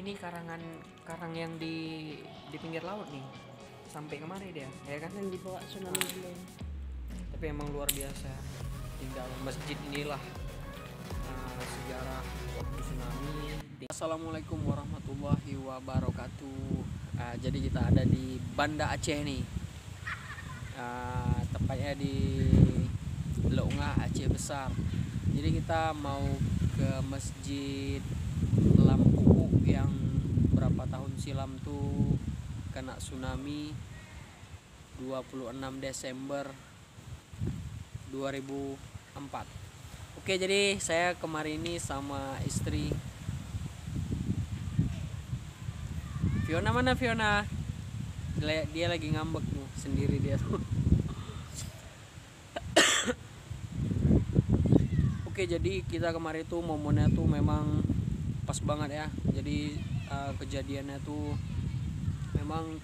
ini karang yang di pinggir laut nih, sampai kemari dia, ya kan? yang dibawa tsunami dulu. Tapi emang luar biasa. Tinggal masjid inilah sejarah waktu tsunami. Assalamualaikum warahmatullahi wabarakatuh. Jadi kita ada di Banda Aceh nih, tepatnya di Leungah, Aceh Besar. Jadi kita mau ke masjid Lampu yang berapa tahun silam tuh kena tsunami 26 Desember 2004. Oke, jadi saya kemarin ini sama istri. Fiona mana Fiona? Dia lagi ngambek tuh sendiri dia tuh. Oke, jadi kita kemarin tuh momennya tuh memang pas banget ya. Jadi kejadiannya tuh memang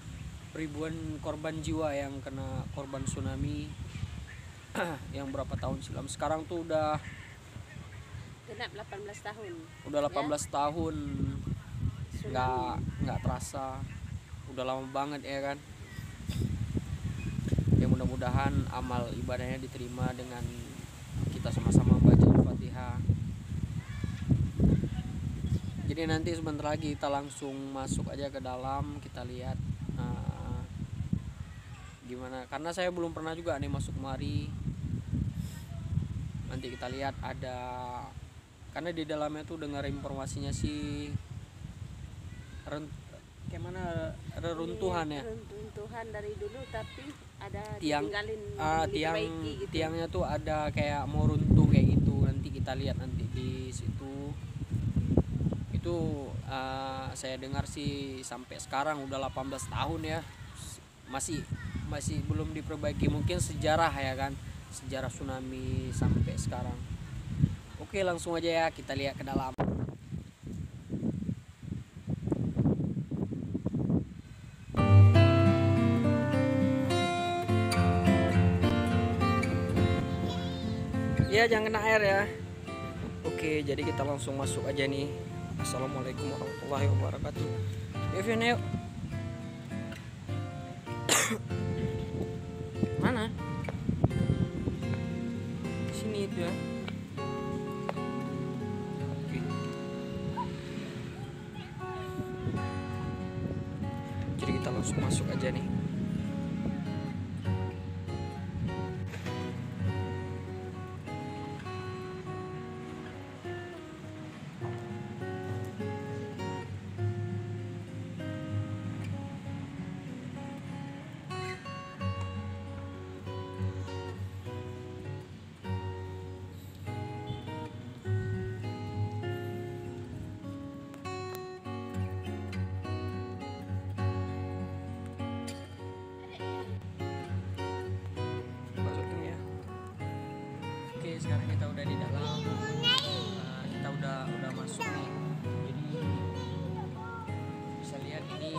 ribuan korban jiwa yang kena korban tsunami yang berapa tahun silam. Sekarang tuh udah Genap 18 tahun. Udah 18 ya? Tahun. Nggak terasa. Udah lama banget ya kan. Ya mudah-mudahan amal ibadahnya diterima dengan kita sama-sama baca Al-Fatihah. Jadi nanti sebentar lagi kita langsung masuk aja ke dalam, kita lihat gimana. Karena saya belum pernah juga nih masuk kemari. Nanti kita lihat ada, karena di dalamnya tuh dengar informasinya sih kayak mana ada runtuhan ya. Runtuhan dari dulu, tapi ada tiang gitu. Tiangnya tuh ada kayak mau runtuh kayak gitu. Nanti kita lihat nanti di situ. Itu saya dengar sih sampai sekarang udah 18 tahun ya. Masih belum diperbaiki. Mungkin sejarah ya kan. Sejarah tsunami sampai sekarang. Oke, langsung aja ya kita lihat ke dalam. Ya, jangan kena air ya. Oke, jadi kita langsung masuk aja nih. Assalamualaikum warahmatullahi wabarakatuh. Yuk Fiona, yuk. Mana? Di sini itu ya. Oke. Jadi kita langsung masuk aja nih. Sekarang kita udah di dalam, kita udah masuk nih. Jadi bisa lihat ini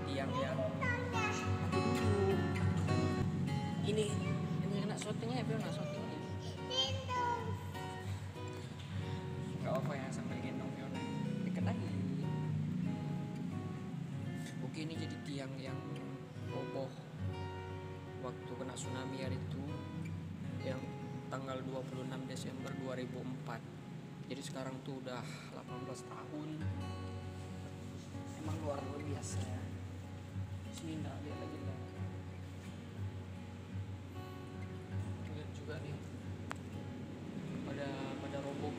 tiang yang ini kena shootingnya ya, kena shooting ini. Gak apa ya sambil gendong Fiona, deket lagi. Oke, ini jadi tiang yang roboh waktu kena tsunami hari itu yang tanggal 26 Desember 2004. Jadi sekarang tuh udah 18 tahun. Emang luar biasa ya. Sini enggak lihat lagi lah. Lihat juga nih. Pada roboh.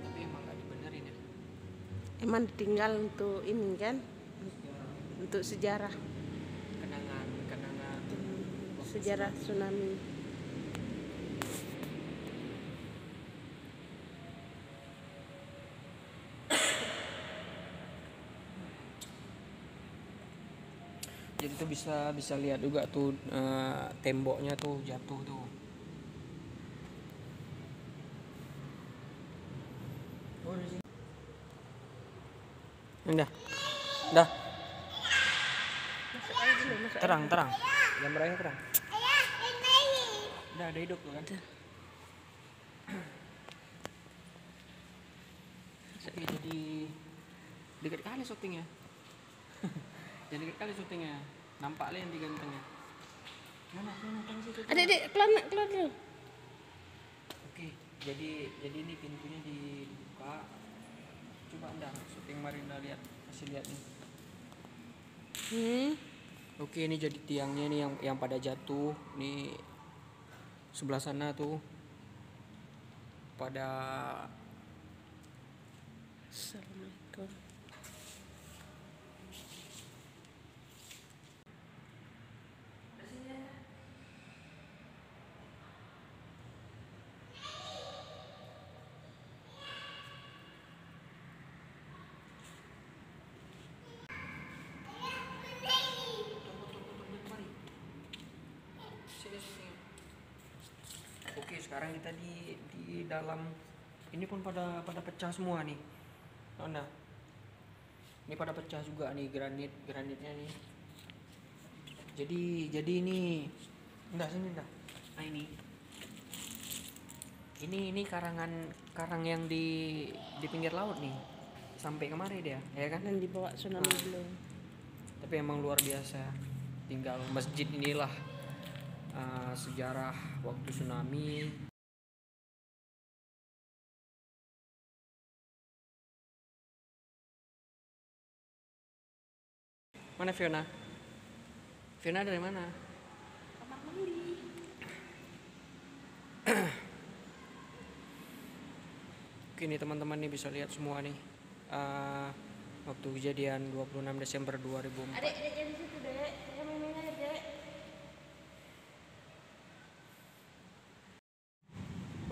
Tapi emang enggak dibenerin ya. Emang tinggal untuk ini kan? Untuk sejarah. Kenangan sejarah tsunami. Jadi tuh bisa lihat juga tuh temboknya tuh jatuh tuh. Oh, di sini. Udah. Terang. Gambarnya terang. Udah ada hidup tuh kan. Oke, jadi dekat kali syutingnya. Jadi dekat kali syutingnya. Nampak lah yang digantengnya. Mana tang situ. Adik, keluar dulu. Oke, jadi ini pintunya dibuka. Coba Anda syuting Marina lihat, kasih lihat nih. Oke, ini jadi tiangnya nih yang pada jatuh. Nih sebelah sana tuh pada Assalamualaikum. Oke, sekarang kita di dalam ini pun pada pecah semua nih. Nah, ini pada pecah juga nih granitnya nih. Jadi ini enggak sini enggak. Nah ini karang yang di pinggir laut nih. Sampai kemari dia, ya kan? Dan dibawa tsunami belum. Tapi emang luar biasa. Tinggal masjid inilah sejarah waktu tsunami. Mana Fiona? Fiona dari mana? Kamar mandi. Oke nih teman-teman nih bisa lihat semua nih waktu kejadian 26 Desember 2004. Adik jadi situ, Dek. Saya main aja, Dek.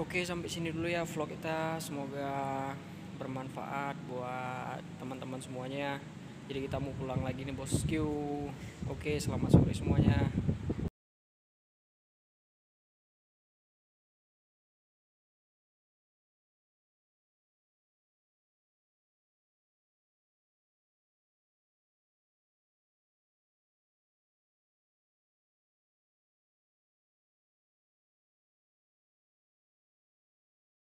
Oke, sampai sini dulu ya vlog kita. Semoga bermanfaat buat teman-teman semuanya. Jadi kita mau pulang lagi nih bosku. Oke, selamat sore semuanya.